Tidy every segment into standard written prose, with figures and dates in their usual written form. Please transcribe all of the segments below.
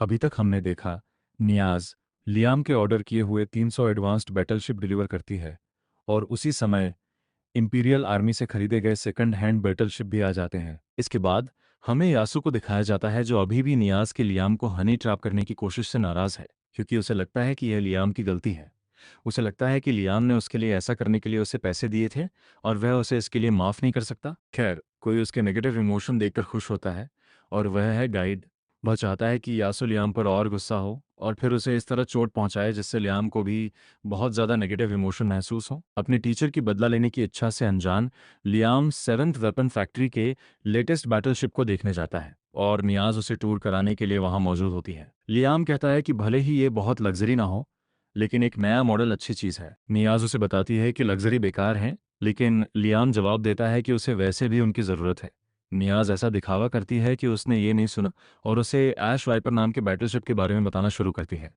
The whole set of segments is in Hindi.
अभी तक हमने देखा, नियाज लियाम के ऑर्डर किए हुए 300 एडवांस्ड बैटलशिप डिलीवर करती है और उसी समय इंपीरियल आर्मी से खरीदे गए सेकंड हैंड बैटलशिप भी आ जाते हैं। इसके बाद हमें यासु को दिखाया जाता है जो अभी भी नियाज के लियाम को हनी ट्रैप करने की कोशिश से नाराज है, क्योंकि उसे लगता है कि यह लियाम की गलती है। उसे लगता है कि लियाम ने उसके लिए ऐसा करने के लिए उसे पैसे दिए थे और वह उसे इसके लिए माफ़ नहीं कर सकता। खैर, कोई उसके नेगेटिव इमोशन देखकर खुश होता है और वह है गाइड। वह चाहता है कि यासु लियाम पर और गुस्सा हो और फिर उसे इस तरह चोट पहुंचाए जिससे लियाम को भी बहुत ज़्यादा नेगेटिव इमोशन महसूस हो। अपने टीचर की बदला लेने की इच्छा से अनजान लियाम सेवन्थ वेपन फैक्ट्री के लेटेस्ट बैटलशिप को देखने जाता है और नियाज उसे टूर कराने के लिए वहां मौजूद होती है। लियाम कहता है कि भले ही ये बहुत लग्जरी ना हो, लेकिन एक नया मॉडल अच्छी चीज़ है। नियाज उसे बताती है कि लग्जरी बेकार है, लेकिन लियाम जवाब देता है कि उसे वैसे भी उनकी ज़रूरत है। नियाज ऐसा दिखावा करती है कि उसने ये नहीं सुना और उसे ऐश वाइपर नाम के बैटलशिप के बारे में बताना शुरू करती है।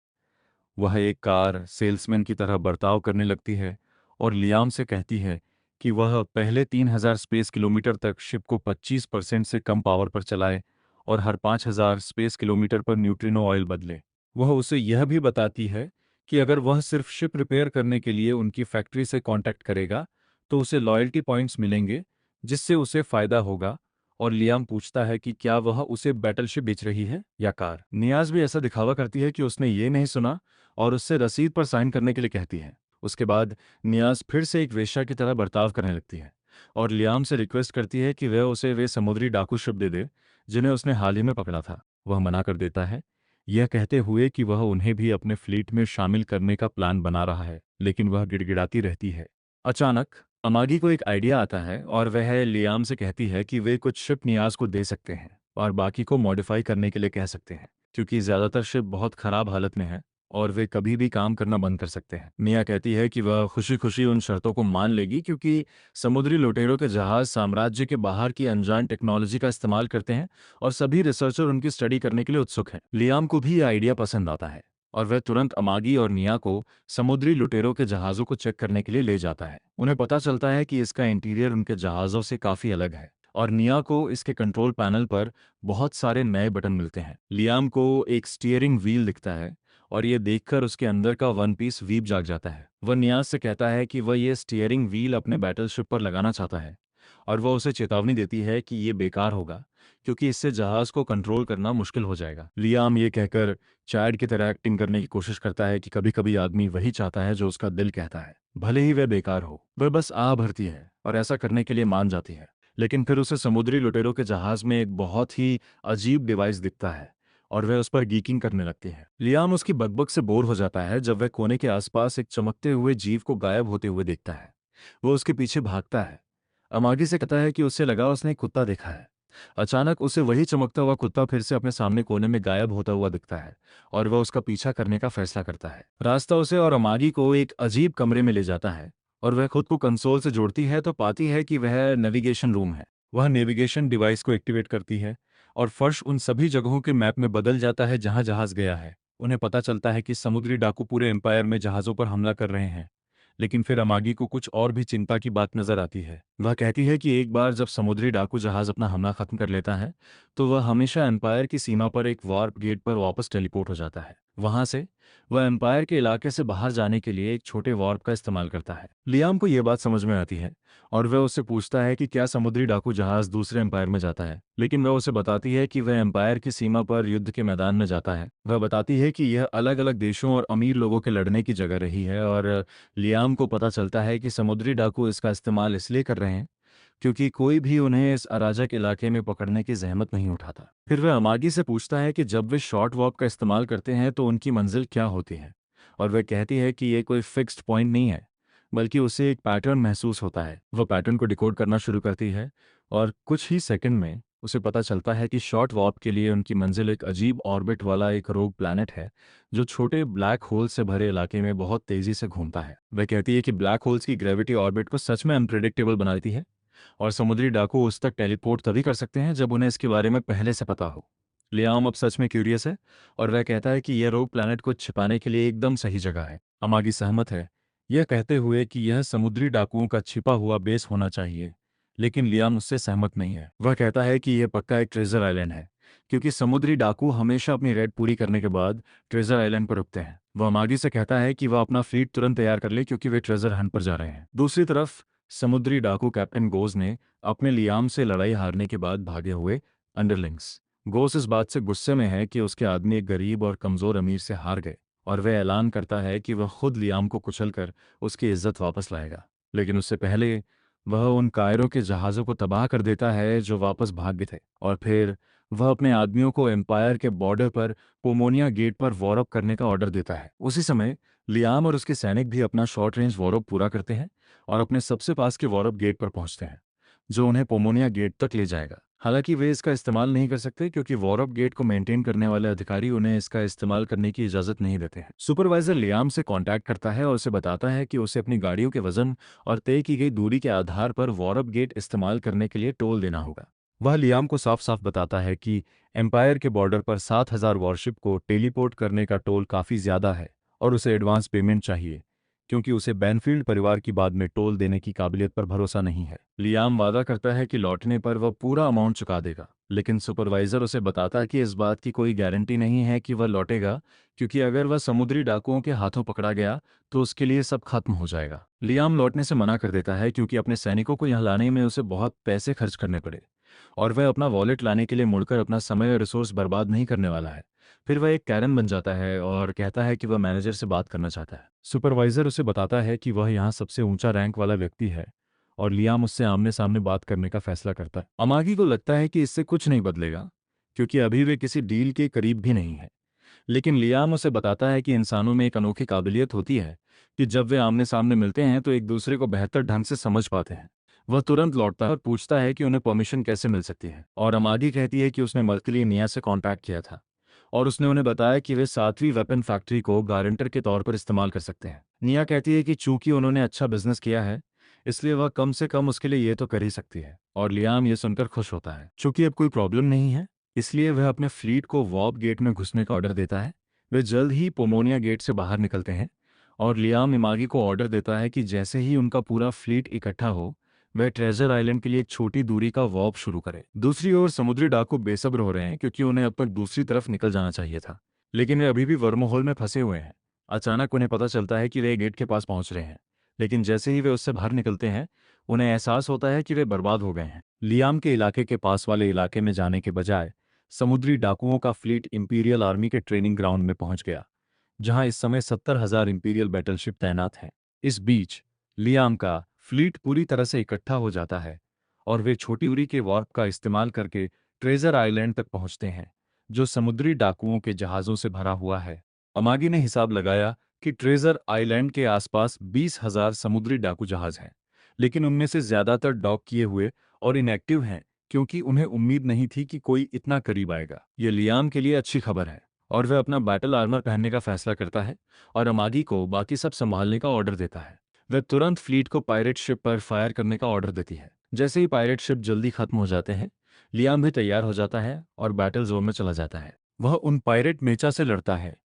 वह एक कार सेल्समैन की तरह बर्ताव करने लगती है और लियाम से कहती है कि वह पहले 3000 स्पेस किलोमीटर तक शिप को 25% से कम पावर पर चलाए और हर 5000 स्पेस किलोमीटर पर न्यूट्रिनो ऑयल बदले। वह उसे यह भी बताती है कि अगर वह सिर्फ शिप रिपेयर करने के लिए उनकी फैक्ट्री से कांटेक्ट करेगा तो उसे लॉयल्टी पॉइंट्स मिलेंगे, जिससे उसे फायदा होगा। और लियाम पूछता है कि क्या वह उसे बैटलशिप बेच रही है या कार। नियाज भी ऐसा दिखावा करती है कि उसने ये नहीं सुना और उससे रसीद पर साइन करने के लिए कहती है। उसके बाद नियाज फिर से एक वेश्या की तरह बर्ताव करने लगती है और लियाम से रिक्वेस्ट करती है कि वह उसे वे समुद्री डाकू शिप दे दे जिन्हें उसने हाल ही में पकड़ा था। वह मना कर देता है, यह कहते हुए कि वह उन्हें भी अपने फ्लीट में शामिल करने का प्लान बना रहा है, लेकिन वह गिड़गिड़ाती रहती है। अचानक अमागी को एक आइडिया आता है और वह लियाम से कहती है कि वे कुछ शिप नियाज को दे सकते हैं और बाकी को मॉडिफाई करने के लिए कह सकते हैं, क्योंकि ज़्यादातर शिप बहुत खराब हालत में है और वे कभी भी काम करना बंद कर सकते हैं। निया कहती है कि वह खुशी खुशी उन शर्तों को मान लेगी, क्योंकि समुद्री लुटेरों के जहाज साम्राज्य के बाहर की अनजान टेक्नोलॉजी का इस्तेमाल करते हैं और सभी रिसर्चर उनकी स्टडी करने के लिए उत्सुक हैं। लियाम को भी यह आइडिया पसंद आता है और वह तुरंत अमागी और निया को समुद्री लुटेरों के जहाज़ों को चेक करने के लिए ले जाता है। उन्हें पता चलता है कि इसका इंटीरियर उनके जहाज़ों से काफ़ी अलग है और निया को इसके कंट्रोल पैनल पर बहुत सारे नए बटन मिलते हैं। लियाम को एक स्टीयरिंग व्हील दिखता है और ये देखकर उसके अंदर का वन पीस वीप जाग जाता है। वह नियाज से कहता है कि वह ये स्टीयरिंग व्हील अपने बैटलशिप पर लगाना चाहता है और वह उसे चेतावनी देती है कि ये बेकार होगा, क्योंकि इससे जहाज को कंट्रोल करना मुश्किल हो जाएगा। लियाम ये कहकर चैड की तरह एक्टिंग करने की कोशिश करता है कि कभी कभी आदमी वही चाहता है जो उसका दिल कहता है, भले ही वह बेकार हो। वह बस आ भरती है और ऐसा करने के लिए मान जाती है, लेकिन फिर उसे समुद्री लुटेरों के जहाज में एक बहुत ही अजीब डिवाइस दिखता है और वह उस पर गीकिंग करने लगती है। लियाम उसकी बकबक से बोर हो जाता है जब वह कोने के आसपास एक चमकते हुए जीव को गायब होते हुए देखता है। वो उसके पीछे भागता है। अमागी से कहता है कि उसे लगा उसने एक कुत्ता देखा है। अचानक उसे वही चमकता हुआ कुत्ता फिर से अपने सामने कोने में गायब होता हुआ दिखता है और वह उसका पीछा करने का फैसला करता है। रास्ता उसे और अमागी को एक अजीब कमरे में ले जाता है और वह खुद को कंसोल से जोड़ती है तो पाती है कि वह नेविगेशन रूम है। वह नेविगेशन डिवाइस को एक्टिवेट करती है और फर्श उन सभी जगहों के मैप में बदल जाता है जहां जहाज गया है। उन्हें पता चलता है कि समुद्री डाकू पूरे एम्पायर में जहाज़ों पर हमला कर रहे हैं। लेकिन फिर अमागी को कुछ और भी चिंता की बात नजर आती है। वह कहती है कि एक बार जब समुद्री डाकू जहाज अपना हमला खत्म कर लेता है तो वह हमेशा एम्पायर की सीमा पर एक वार्प गेट पर वापस टेलीपोर्ट हो जाता है। वहां से वह एम्पायर के इलाके से बाहर जाने के लिए एक छोटे वार्प का इस्तेमाल करता है। लियाम को यह बात समझ में आती है और वह उससे पूछता है कि क्या समुद्री डाकू जहाज दूसरे एम्पायर में जाता है, लेकिन वह उसे बताती है कि वह एम्पायर की सीमा पर युद्ध के मैदान में जाता है। वह बताती है कि यह अलग अलग देशों और अमीर लोगों के लड़ने की जगह रही है और लियाम को पता चलता है कि समुद्री डाकू इसका इस्तेमाल इसलिए कर रहे हैं क्योंकि कोई भी उन्हें इस अराजक इलाके में पकड़ने की जहमत नहीं उठाता। फिर वह अमागी से पूछता है कि जब वे शॉर्ट वॉक का इस्तेमाल करते हैं तो उनकी मंजिल क्या होती है, और वह कहती है कि ये कोई फिक्स्ड पॉइंट नहीं है, बल्कि उसे एक पैटर्न महसूस होता है। वह पैटर्न को डिकोड करना शुरू करती है और कुछ ही सेकंड में उसे पता चलता है कि शॉर्ट वॉर्प के लिए उनकी मंजिल एक अजीब ऑर्बिट वाला एक रोग प्लैनेट है जो छोटे ब्लैक होल से भरे इलाके में बहुत तेजी से घूमता है। वह कहती है कि ब्लैक होल्स की ग्रेविटी ऑर्बिट को सच में अनप्रिडिक्टेबल बना देती है और समुद्री डाकू उस तक टेलीपोर्ट तभी कर सकते हैं जब उन्हें इसके बारे में पहले से पता हो। लियाम अब सच में क्यूरियस है और वह कहता है कि यह रोग प्लैनेट को छिपाने के लिए एकदम सही जगह है। अमागी सहमत है, यह कहते हुए कि यह समुद्री डाकुओं का छिपा हुआ बेस होना चाहिए, लेकिन लियाम उससे सहमत नहीं है। वह कहता है कि यह पक्का एक ट्रेजर आइलैंड है क्योंकि समुद्री डाकू हमेशा अपनी रेड पूरी करने के बाद ट्रेजर आइलैंड पर रुकते हैं। वह मागी से कहता है कि वह अपना फ्लीट तुरंत तैयार कर ले क्योंकि वे ट्रेजर हंट पर जा रहे हैं। दूसरी तरफ समुद्री डाकू कैप्टन गोज ने अपने लियाम से लड़ाई हारने के बाद भागे हुए अंडरलिंग्स। गोस इस बात से गुस्से में है कि उसके आदमी एक गरीब और कमजोर अमीर से हार गए, और वह ऐलान करता है कि वह खुद लियाम को कुचलकर उसकी इज्जत वापस लाएगा। लेकिन उससे पहले वह उन कायरों के जहाज़ों को तबाह कर देता है जो वापस भाग गए थे, और फिर वह अपने आदमियों को एम्पायर के बॉर्डर पर पोमोनिया गेट पर वॉर-अप करने का ऑर्डर देता है। उसी समय लियाम और उसके सैनिक भी अपना शॉर्ट रेंज वॉर-अप पूरा करते हैं और अपने सबसे पास के वॉर-अप गेट पर पहुंचते हैं, जो उन्हें पोमोनिया गेट तक ले जाएगा। हालांकि वे इसका इस्तेमाल नहीं कर सकते क्योंकि वॉर-अप गेट को मेंटेन करने वाले अधिकारी उन्हें इसका इस्तेमाल करने की इजाज़त नहीं देते हैं। सुपरवाइजर लियाम से कांटेक्ट करता है और उसे बताता है कि उसे अपनी गाड़ियों के वजन और तय की गई दूरी के आधार पर वॉर-अप गेट इस्तेमाल करने के लिए टोल देना होगा। वह लियाम को साफ साफ बताता है कि एम्पायर के बॉर्डर पर 7,000 वॉरशिप को टेलीपोर्ट करने का टोल काफ़ी ज़्यादा है और उसे एडवांस पेमेंट चाहिए, क्योंकि उसे बैनफील्ड परिवार की बाद में टोल देने की काबिलियत पर भरोसा नहीं है। लियाम वादा करता है कि लौटने पर वह पूरा अमाउंट चुका देगा, लेकिन सुपरवाइजर उसे बताता है कि इस बात की कोई गारंटी नहीं है कि वह लौटेगा, क्योंकि अगर वह समुद्री डाकुओं के हाथों पकड़ा गया तो उसके लिए सब खत्म हो जाएगा। लियाम लौटने से मना कर देता है क्योंकि अपने सैनिकों को यहाँ लाने में उसे बहुत पैसे खर्च करने पड़े, और वह अपना वॉलेट लाने के लिए मुड़कर अपना समय और रिसोर्स बर्बाद नहीं करने वाला है। फिर वह एक कैरन बन जाता है और कहता है कि वह मैनेजर से बात करना चाहता है। सुपरवाइजर उसे बताता है कि वह यहाँ सबसे ऊंचा रैंक वाला व्यक्ति है, और लियाम उससे आमने सामने बात करने का फैसला करता है। अमागी को लगता है कि इससे कुछ नहीं बदलेगा, क्योंकि अभी वे किसी डील के करीब भी नहीं है। लेकिन लियाम उसे बताता है कि इंसानों में एक अनोखी काबिलियत होती है कि जब वे आमने सामने मिलते हैं तो एक दूसरे को बेहतर ढंग से समझ पाते हैं। वह तुरंत लौटता है और पूछता है कि उन्हें परमिशन कैसे मिल सकती है, और अमागी कहती है कि उसने मर्कली निया से कांटेक्ट किया था और उसने उन्हें बताया कि वे 7वीं वेपन फैक्ट्री को गारंटर के तौर पर इस्तेमाल कर सकते हैं। निया कहती है कि चूंकि उन्होंने अच्छा बिजनेस किया है, इसलिए वह कम से कम उसके लिए ये तो कर ही सकती है, और लियाम ये सुनकर खुश होता है। चूंकि अब कोई प्रॉब्लम नहीं है, इसलिए वह अपने फ्लीट को वॉर्प गेट में घुसने का ऑर्डर देता है। वे जल्द ही पोमोनिया गेट से बाहर निकलते हैं, और लियाम इमागी को ऑर्डर देता है कि जैसे ही उनका पूरा फ्लीट इकट्ठा हो, वह ट्रेजर आइलैंड के लिए एक छोटी दूरी का वॉर्प शुरू करे। दूसरी ओर समुद्री डाकू बेसब्र हो रहे हैं क्योंकि उन्हें अब तक दूसरी तरफ निकल जाना चाहिए था, लेकिन वे अभी भी वर्महोल में फंसे हुए हैं। अचानक उन्हें पता चलता है कि वे गेट के पास पहुंच रहे हैं, लेकिन जैसे ही वे उससे बाहर निकलते हैं, उन्हें एहसास होता है कि वे बर्बाद हो गए हैं। लियाम के इलाके के पास वाले इलाके में जाने के बजाय समुद्री डाकुओं का फ्लीट इंपीरियल आर्मी के ट्रेनिंग ग्राउंड में पहुंच गया, जहां इस समय 70,000 इंपीरियल बैटलशिप तैनात हैं। इस बीच लियाम का फ्लीट पूरी तरह से इकट्ठा हो जाता है और वे छोटी दूरी के वार्प का इस्तेमाल करके ट्रेजर आइलैंड तक पहुंचते हैं, जो समुद्री डाकुओं के जहाज़ों से भरा हुआ है। अमागी ने हिसाब लगाया कि ट्रेजर आइलैंड के आसपास 20,000 समुद्री डाकू जहाज़ हैं, लेकिन उनमें से ज़्यादातर डॉक किए हुए और इनएक्टिव हैं, क्योंकि उन्हें उम्मीद नहीं थी कि कोई इतना करीब आएगा। ये लियाम के लिए अच्छी खबर है, और वह अपना बैटल आर्मर पहनने का फैसला करता है और अमागी को बाकी सब संभालने का ऑर्डर देता है। वह तुरंत फ्लीट को पायरेट शिप पर फायर करने का ऑर्डर देती है। जैसे ही पायरेट शिप जल्दी खत्म हो जाते हैं, लियाम भी तैयार हो जाता है और बैटल जोन में चला जाता है। वह उन पायरेट मेचा से लड़ता है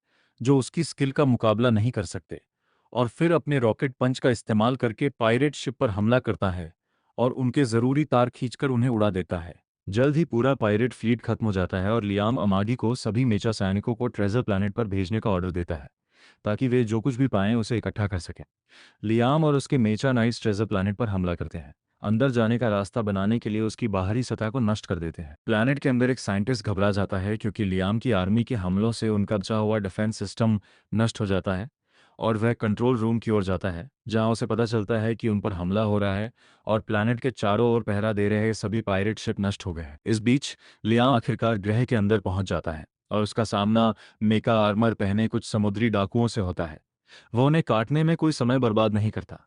जो उसकी स्किल का मुकाबला नहीं कर सकते, और फिर अपने रॉकेट पंच का इस्तेमाल करके पायरेट शिप पर हमला करता है और उनके ज़रूरी तार खींचकर उन्हें उड़ा देता है। जल्द ही पूरा पायरेट फ्लीट खत्म हो जाता है और लियाम अमागी को सभी मेचा सैनिकों को ट्रेजर प्लैनेट पर भेजने का ऑर्डर देता है, ताकि वे जो कुछ भी पाएं उसे इकट्ठा कर सकें। लियाम और उसके मेचा नाइट्स ट्रेजर प्लैनेट पर हमला करते हैं, अंदर जाने का रास्ता बनाने के लिए उसकी बाहरी सतह को नष्ट कर देते हैं। प्लैनेट के अंदर एक साइंटिस्ट घबरा जाता है क्योंकि लियाम की आर्मी के हमलों से उनका बचा हुआ डिफेंस सिस्टम नष्ट हो जाता है, और वह कंट्रोल रूम की ओर जाता है, जहां उसे पता चलता है कि उन पर हमला हो रहा है और प्लैनेट के चारों ओर पहरा दे रहे सभी पायरेट शिप नष्ट हो गए हैं। इस बीच लियाम आखिरकार ग्रह के अंदर पहुंच जाता है और उसका सामना मेका आर्मर पहने कुछ समुद्री डाकुओं से होता है। वह उन्हें काटने में कोई समय बर्बाद नहीं करता,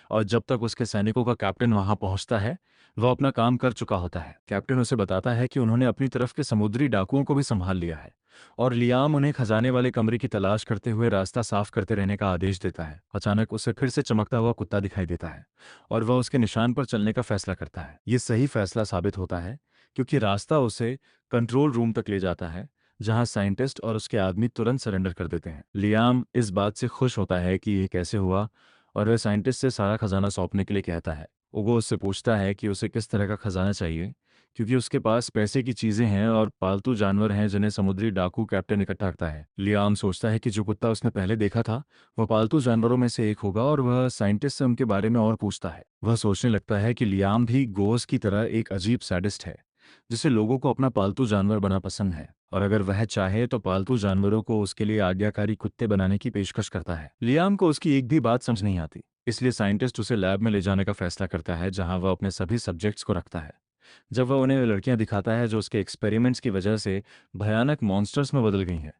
और जब तक उसके सैनिकों का कैप्टन वहां पहुंचता है, वह अपना काम कर चुका होता है। कैप्टन उसे बताता है कि उन्होंने अपनी तरफ के समुद्री डाकुओं को भी संभाल लिया है, और लियाम उन्हें खजाने वाले कमरे की तलाश करते हुए रास्ता साफ करते रहने का आदेश देता है। अचानक उसे फिर से चमकता हुआ कुत्ता दिखाई देता है, और वह उसके निशान पर चलने का फैसला करता है। ये सही फैसला साबित होता है, क्योंकि रास्ता उसे कंट्रोल रूम तक ले जाता है, जहां साइंटिस्ट और उसके आदमी तुरंत सरेंडर कर देते हैं। लियाम इस बात से खुश होता है कि ये कैसे हुआ, और वह साइंटिस्ट से सारा खजाना सौंपने के लिए कहता है। वो उससे पूछता है कि उसे किस तरह का खजाना चाहिए, क्योंकि उसके पास पैसे की चीजें हैं और पालतू जानवर हैं जिन्हें समुद्री डाकू कैप्टन इकट्ठा करता है। लियाम सोचता है कि जो कुत्ता उसने पहले देखा था वह पालतू जानवरों में से एक होगा और वह साइंटिस्ट से उनके बारे में और पूछता है। वह सोचने लगता है कि लियाम भी गोस की तरह एक अजीब सैडिस्ट है जिसे लोगों को अपना पालतू जानवर बना पसंद है, और अगर वह चाहे तो पालतू जानवरों को उसके लिए आज्ञाकारी कुत्ते बनाने की पेशकश करता है। लियाम को उसकी एक भी बात समझ नहीं आती, इसलिए साइंटिस्ट उसे लैब में ले जाने का फैसला करता है जहां वह अपने सभी सब्जेक्ट्स को रखता है। जब वह उन्हें लड़कियां दिखाता है जो उसके एक्सपेरिमेंट्स की वजह से भयानक मॉन्स्टर्स में बदल गई हैं,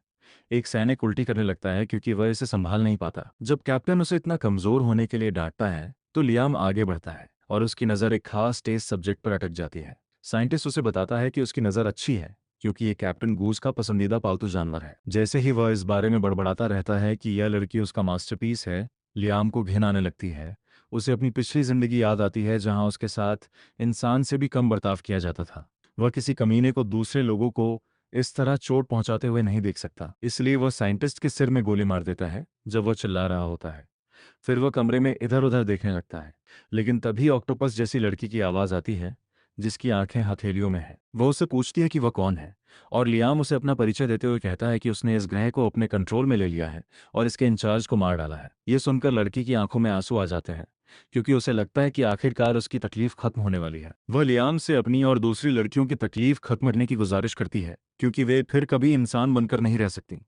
एक सैनिक उल्टी करने लगता है क्योंकि वह इसे संभाल नहीं पाता। जब कैप्टन उसे इतना कमजोर होने के लिए डांटता है तो लियाम आगे बढ़ता है और उसकी नज़र एक खास टेस्ट सब्जेक्ट पर अटक जाती है। साइंटिस्ट उसे बताता है कि उसकी नज़र अच्छी है क्योंकि ये कैप्टन गूज का पसंदीदा पालतू जानवर है। जैसे ही वह इस बारे में बड़बड़ाता रहता है कि यह लड़की उसका मास्टरपीस है, लियाम को घिन आने लगती है। उसे अपनी पिछली जिंदगी याद आती है जहां उसके साथ इंसान से भी कम बर्ताव किया जाता था। वह किसी कमीने को दूसरे लोगों को इस तरह चोट पहुंचाते हुए नहीं देख सकता, इसलिए वह साइंटिस्ट के सिर में गोली मार देता है जब वह चिल्ला रहा होता है। फिर वह कमरे में इधर उधर देखने लगता है, लेकिन तभी ऑक्टोपस जैसी लड़की की आवाज आती है जिसकी आंखें हथेलियों में है। वह उससे पूछती है कि वह कौन है, और लियाम उसे अपना परिचय देते हुए कहता है कि उसने इस ग्रह को अपने कंट्रोल में ले लिया है और इसके इंचार्ज को मार डाला है। यह सुनकर लड़की की आंखों में आंसू आ जाते हैं क्योंकि उसे लगता है कि आखिरकार उसकी तकलीफ खत्म होने वाली है। वह लियाम से अपनी और दूसरी लड़कियों की तकलीफ खत्म करने की गुजारिश करती है क्योंकि वे फिर कभी इंसान बनकर नहीं रह सकती।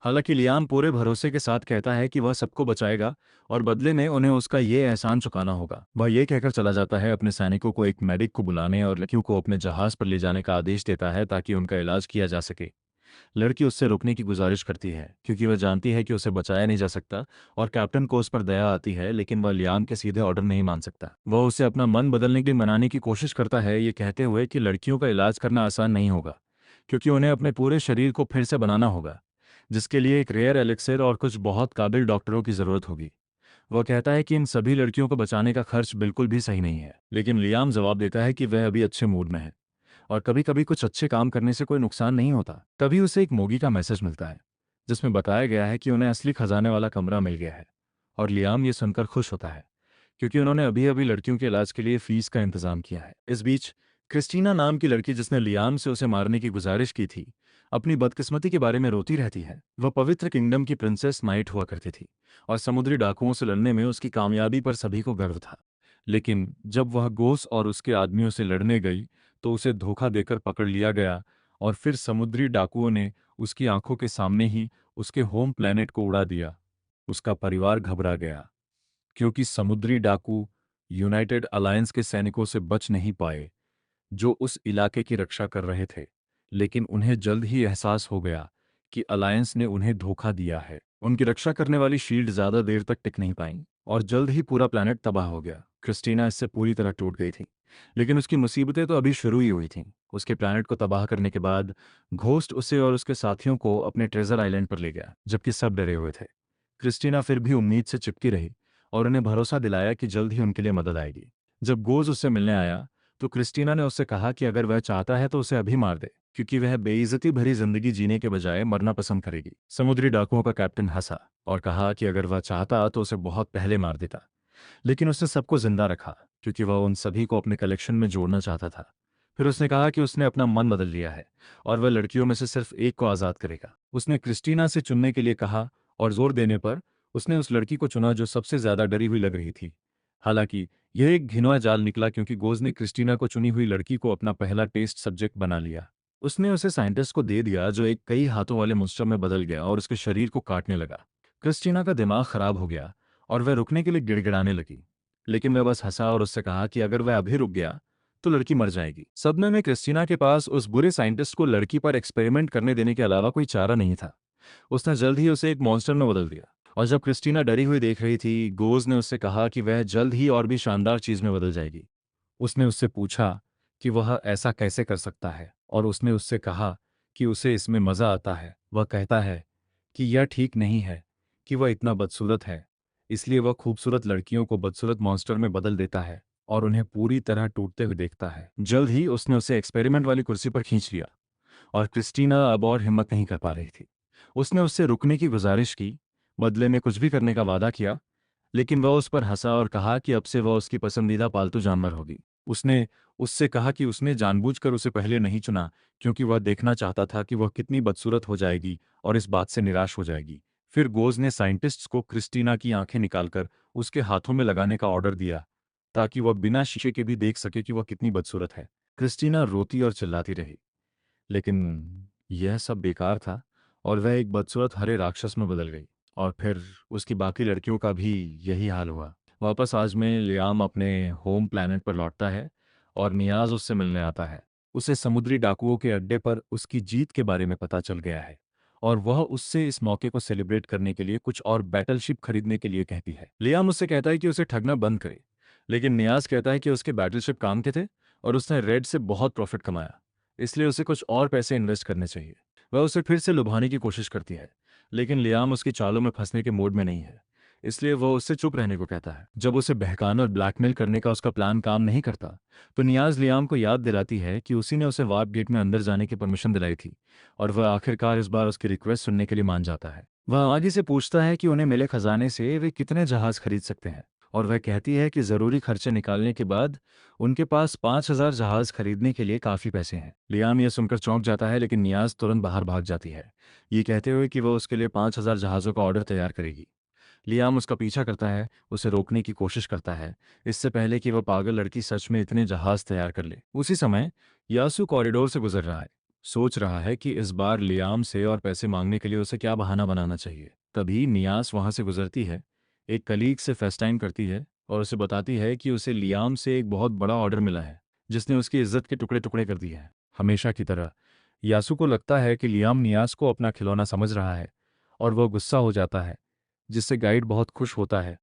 हालांकि लियाम पूरे भरोसे के साथ कहता है कि वह सबको बचाएगा और बदले में उन्हें उसका ये एहसान चुकाना होगा। वह ये कहकर चला जाता है अपने सैनिकों को एक मेडिक को बुलाने और लड़कियों को अपने जहाज पर ले जाने का आदेश देता है ताकि उनका इलाज किया जा सके। लड़की उससे रुकने की गुजारिश करती है क्योंकि वह जानती है कि उसे बचाया नहीं जा सकता और कैप्टन को उस पर दया आती है, लेकिन वह लियाम के सीधे ऑर्डर नहीं मान सकता। वह उसे अपना मन बदलने के लिए मनाने की कोशिश करता है, ये कहते हुए कि लड़कियों का इलाज करना आसान नहीं होगा क्योंकि उन्हें अपने पूरे शरीर को फिर से बनाना होगा, जिसके लिए एक रेयर एलिक्सिर और कुछ बहुत काबिल डॉक्टरों की जरूरत होगी। वह कहता है कि इन सभी लड़कियों को बचाने का खर्च बिल्कुल भी सही नहीं है, लेकिन लियाम जवाब देता है कि वह अभी अच्छे मूड में है और कभी कभी कुछ अच्छे काम करने से कोई नुकसान नहीं होता। तभी उसे एक मोगी का मैसेज मिलता है जिसमें बताया गया है कि उन्हें असली खजाने वाला कमरा मिल गया है, और लियाम ये सुनकर खुश होता है क्योंकि उन्होंने अभी अभी लड़कियों के इलाज के लिए फीस का इंतजाम किया है। इस बीच क्रिस्टीना नाम की लड़की जिसने लियाम से उसे मारने की गुजारिश की थी, अपनी बदकिस्मती के बारे में रोती रहती है। वह पवित्र किंगडम की प्रिंसेस नाइट हुआ करती थी और समुद्री डाकुओं से लड़ने में उसकी कामयाबी पर सभी को गर्व था। लेकिन जब वह गोस और उसके आदमियों से लड़ने गई तो उसे धोखा देकर पकड़ लिया गया और फिर समुद्री डाकुओं ने उसकी आंखों के सामने ही उसके होम प्लेनेट को उड़ा दिया। उसका परिवार घबरा गया क्योंकि समुद्री डाकू यूनाइटेड अलायंस के सैनिकों से बच नहीं पाए जो उस इलाके की रक्षा कर रहे थे। लेकिन उन्हें जल्द ही एहसास हो गया कि अलायंस ने उन्हें धोखा दिया है। उनकी रक्षा करने वाली शील्ड ज्यादा देर तक टिक नहीं पाई और जल्द ही पूरा प्लेनेट तबाह हो गया। क्रिस्टीना इससे पूरी तरह टूट गई थी, लेकिन उसकी मुसीबतें तो अभी शुरू ही हुई थीं। उसके प्लेनेट को तबाह करने के बाद घोस्ट उसे और उसके साथियों को अपने ट्रेजर आइलैंड पर ले गया, जबकि सब डरे हुए थे। क्रिस्टीना फिर भी उम्मीद से चिपकी रही और उन्हें भरोसा दिलाया कि जल्द ही उनके लिए मदद आएगी। जब गोज उससे मिलने आया तो क्रिस्टीना ने उससे कहा कि अगर वह चाहता है तो उसे अभी मार दे क्योंकि वह बेइज्जती भरी जिंदगी जीने के बजाय मरना पसंद करेगी। समुद्री डाकुओं का कैप्टन हंसा और कहा कि अगर वह चाहता तो उसे बहुत पहले मार देता, लेकिन उसने सबको जिंदा रखा क्योंकि वह उन सभी को अपने कलेक्शन में जोड़ना चाहता था। फिर उसने कहा कि उसने अपना मन बदल लिया है और वह लड़कियों में से सिर्फ एक को आज़ाद करेगा। उसने क्रिस्टीना से चुनने के लिए कहा और जोर देने पर उसने उस लड़की को चुना जो सबसे ज्यादा डरी हुई लग रही थी। हालांकि यह एक घिनौना जाल निकला क्योंकि गोज ने क्रिस्टीना को चुनी हुई लड़की को अपना पहला टेस्ट सब्जेक्ट बना लिया। उसने उसे साइंटिस्ट को दे दिया जो एक कई हाथों वाले monster में बदल गया और उसके शरीर को काटने लगा। क्रिस्टीना का दिमाग खराब हो गया और वह रुकने के लिए गिड़गिड़ाने लगी, लेकिन वह बस हंसा और उससे कहा कि अगर वह अभी रुक गया तो लड़की मर जाएगी। सदमे में क्रिस्टीना के पास उस बुरे साइंटिस्ट को लड़की पर एक्सपेरिमेंट करने देने के अलावा कोई चारा नहीं था। उसने जल्द ही उसे एक मॉन्स्टर में बदल दिया, और जब क्रिस्टीना डरी हुई देख रही थी, गोज ने उससे कहा कि वह जल्द ही और भी शानदार चीज में बदल जाएगी। उसने उससे पूछा कि वह ऐसा कैसे कर सकता है, और उसने उससे कहा कि उसे इसमें मजा आता है। वह कहता है कि यह ठीक नहीं है कि वह इतना बदसूरत है, इसलिए वह खूबसूरत लड़कियों को बदसूरत मॉन्स्टर में बदल देता है और उन्हें पूरी तरह टूटते हुए देखता है। जल्द ही उसने उसे एक्सपेरिमेंट वाली कुर्सी पर खींच लिया और क्रिस्टीना अब और हिम्मत नहीं कर पा रही थी। उसने उससे रुकने की गुजारिश की, बदले में कुछ भी करने का वादा किया, लेकिन वह उस पर हंसा और कहा कि अब से वह उसकी पसंदीदा पालतू जानवर होगी। उसने उससे कहा कि उसने जानबूझकर उसे पहले नहीं चुना क्योंकि वह देखना चाहता था कि वह कितनी बदसूरत हो जाएगी और इस बात से निराश हो जाएगी। फिर गोज़ ने साइंटिस्ट्स को क्रिस्टीना की आंखें निकालकर उसके हाथों में लगाने का ऑर्डर दिया ताकि वह बिना शीशे के भी देख सके कि वह कितनी बदसूरत है। क्रिस्टीना रोती और चिल्लाती रही, लेकिन यह सब बेकार था और वह एक बदसूरत हरे राक्षस में बदल गई। और फिर उसकी बाकी लड़कियों का भी यही हाल हुआ। वापस आज में लियाम अपने होम प्लैनेट पर लौटता है और नियाज उससे मिलने आता है। उसे समुद्री डाकुओं के अड्डे पर उसकी जीत के बारे में पता चल गया है और वह उससे इस मौके को सेलिब्रेट करने के लिए कुछ और बैटलशिप खरीदने के लिए कहती है। लियाम उससे कहता है कि उसे ठगना बंद करे, लेकिन नियाज कहता है कि उसके बैटलशिप काम के थे और उसने रेड से बहुत प्रॉफिट कमाया, इसलिए उसे कुछ और पैसे इन्वेस्ट करने चाहिए। वह उसे फिर से लुभाने की कोशिश करती है, लेकिन लियाम उसकी चालों में फंसने के मूड में नहीं है, इसलिए वह उससे चुप रहने को कहता है। जब उसे बहकाना और ब्लैकमेल करने का उसका प्लान काम नहीं करता, तो नियाज लियाम को याद दिलाती है कि उसी ने उसे वार्प गेट में अंदर जाने की परमिशन दिलाई थी और वह आखिरकार इस बार उसकी रिक्वेस्ट सुनने के लिए मान जाता है। वह आगे से पूछता है कि उन्हें मिले खजाने से वे कितने जहाज खरीद सकते हैं और वह कहती है कि ज़रूरी खर्चे निकालने के बाद उनके पास 5,000 जहाज खरीदने के लिए काफ़ी पैसे हैं। लियाम यह सुनकर चौंक जाता है, लेकिन नियाज तुरंत बाहर भाग जाती है, ये कहते हुए कि वह उसके लिए 5,000 जहाज़ों का ऑर्डर तैयार करेगी। लियाम उसका पीछा करता है, उसे रोकने की कोशिश करता है, इससे पहले कि वह पागल लड़की सच में इतने जहाज तैयार कर ले। उसी समय यासु कॉरिडोर से गुजर रहा है, सोच रहा है कि इस बार लियाम से और पैसे मांगने के लिए उसे क्या बहाना बनाना चाहिए। तभी नियास वहां से गुजरती है, एक कलीग से फेस्टाइम करती है और उसे बताती है कि उसे लियाम से एक बहुत बड़ा ऑर्डर मिला है जिसने उसकी इज्जत के टुकड़े टुकड़े कर दिए हैं। हमेशा की तरह यासु को लगता है कि लियाम नियास को अपना खिलौना समझ रहा है और वह गुस्सा हो जाता है, जिससे गाइड बहुत खुश होता है,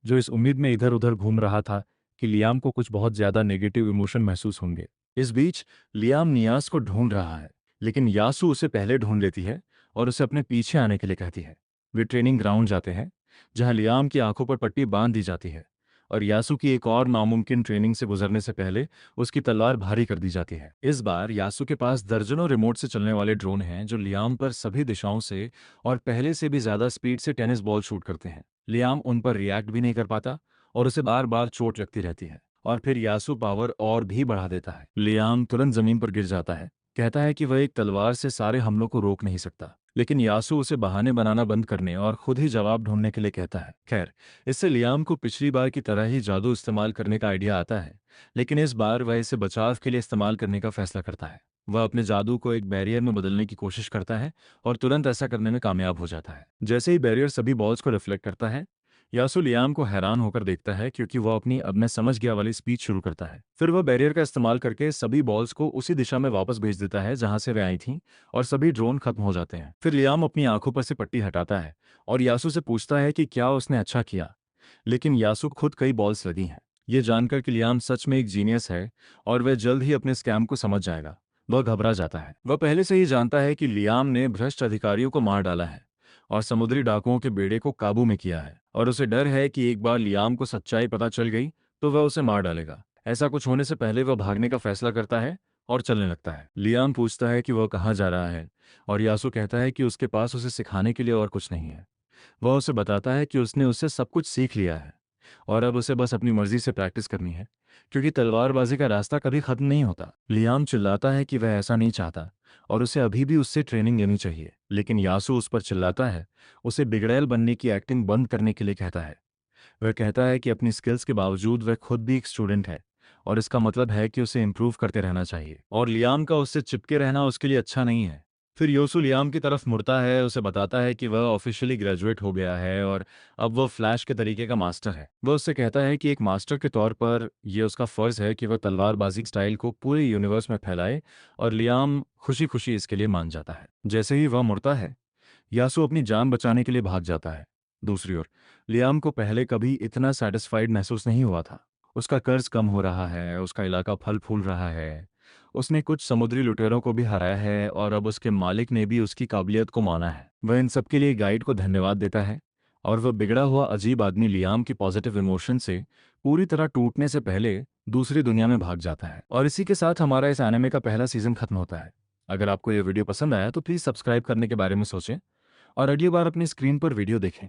जो इस उम्मीद में इधर उधर घूम रहा था कि लियाम को कुछ बहुत ज्यादा नेगेटिव इमोशन महसूस होंगे। इस बीच लियाम नियास को ढूंढ रहा है, लेकिन यासु उसे पहले ढूंढ लेती है और उसे अपने पीछे आने के लिए कहती है। वे ट्रेनिंग ग्राउंड जाते हैं, जहां लियाम की आंखों पर पट्टी बांध दी जाती है और यासु की एक और नामुमकिन ट्रेनिंग से गुजरने से पहले उसकी तलवार भारी कर दी जाती है। इस बार यासु के पास दर्जनों रिमोट से चलने वाले ड्रोन हैं जो लियाम पर सभी दिशाओं से और पहले से भी ज्यादा स्पीड से टेनिस बॉल शूट करते हैं। लियाम उन पर रिएक्ट भी नहीं कर पाता और उसे बार बार चोट लगती रहती है और फिर यासु पावर और भी बढ़ा देता है। लियाम तुरंत जमीन पर गिर जाता है, कहता है कि वह एक तलवार से सारे हमलों को रोक नहीं सकता, लेकिन यासु उसे बहाने बनाना बंद करने और खुद ही जवाब ढूंढने के लिए कहता है। खैर, इससे लियाम को पिछली बार की तरह ही जादू इस्तेमाल करने का आइडिया आता है, लेकिन इस बार वह इसे बचाव के लिए इस्तेमाल करने का फैसला करता है। वह अपने जादू को एक बैरियर में बदलने की कोशिश करता है और तुरंत ऐसा करने में कामयाब हो जाता है। जैसे ही बैरियर सभी बॉल्स को रिफ्लेक्ट करता है, यासु लियाम को हैरान होकर देखता है क्योंकि वह अपनी अब मैं समझ गया वाली स्पीच शुरू करता है। फिर वह बैरियर का इस्तेमाल करके सभी बॉल्स को उसी दिशा में वापस भेज देता है जहां से वे आई थीं और सभी ड्रोन खत्म हो जाते हैं। फिर लियाम अपनी आंखों पर से पट्टी हटाता है और यासु से पूछता है कि क्या उसने अच्छा किया, लेकिन यासु खुद कई बॉल्स लगी हैं। ये जानकर कि लियाम सच में एक जीनियस है और वह जल्द ही अपने स्कैम को समझ जाएगा, वह घबरा जाता है। वह पहले से ही जानता है कि लियाम ने भ्रष्ट अधिकारियों को मार डाला है और समुद्री डाकुओं के बेड़े को काबू में किया है, और उसे डर है कि एक बार लियाम को सच्चाई पता चल गई तो वह उसे मार डालेगा। ऐसा कुछ होने से पहले वह भागने का फैसला करता है और चलने लगता है। लियाम पूछता है कि वह कहाँ जा रहा है और यासु कहता है कि उसके पास उसे सिखाने के लिए और कुछ नहीं है। वह उसे बताता है कि उसने उससे सब कुछ सीख लिया है और अब उसे बस अपनी मर्जी से प्रैक्टिस करनी है, क्योंकि तलवारबाजी का रास्ता कभी खत्म नहीं होता। लियाम चिल्लाता है कि वह ऐसा नहीं चाहता और उसे अभी भी उससे ट्रेनिंग लेनी चाहिए, लेकिन यासु उस पर चिल्लाता है, उसे बिगड़ैल बनने की एक्टिंग बंद करने के लिए कहता है। वह कहता है कि अपनी स्किल्स के बावजूद वह खुद भी एक स्टूडेंट है और इसका मतलब है कि उसे इम्प्रूव करते रहना चाहिए और लियाम का उससे चिपके रहना उसके लिए अच्छा नहीं है। फिर योसु लियाम की तरफ मुड़ता है, उसे बताता है कि वह ऑफिशियली ग्रेजुएट हो गया है और अब वह फ्लैश के तरीके का मास्टर है। वह उससे कहता है कि एक मास्टर के तौर पर यह उसका फर्ज है कि वह तलवारबाजी स्टाइल को पूरे यूनिवर्स में फैलाए, और लियाम खुशी खुशी इसके लिए मान जाता है। जैसे ही वह मुड़ता है, यासु अपनी जान बचाने के लिए भाग जाता है। दूसरी ओर लियाम को पहले कभी इतना सेटिस्फाइड महसूस नहीं हुआ था। उसका कर्ज कम हो रहा है, उसका इलाका फल फूल रहा है, उसने कुछ समुद्री लुटेरों को भी हराया है और अब उसके मालिक ने भी उसकी काबिलियत को माना है। वह इन सब के लिए गाइड को धन्यवाद देता है और वह बिगड़ा हुआ अजीब आदमी लियाम की पॉजिटिव इमोशन से पूरी तरह टूटने से पहले दूसरी दुनिया में भाग जाता है। और इसी के साथ हमारा इस एनिमे का पहला सीजन खत्म होता है। अगर आपको यह वीडियो पसंद आया तो प्लीज़ सब्सक्राइब करने के बारे में सोचें और अगली बार अपनी स्क्रीन पर वीडियो देखें।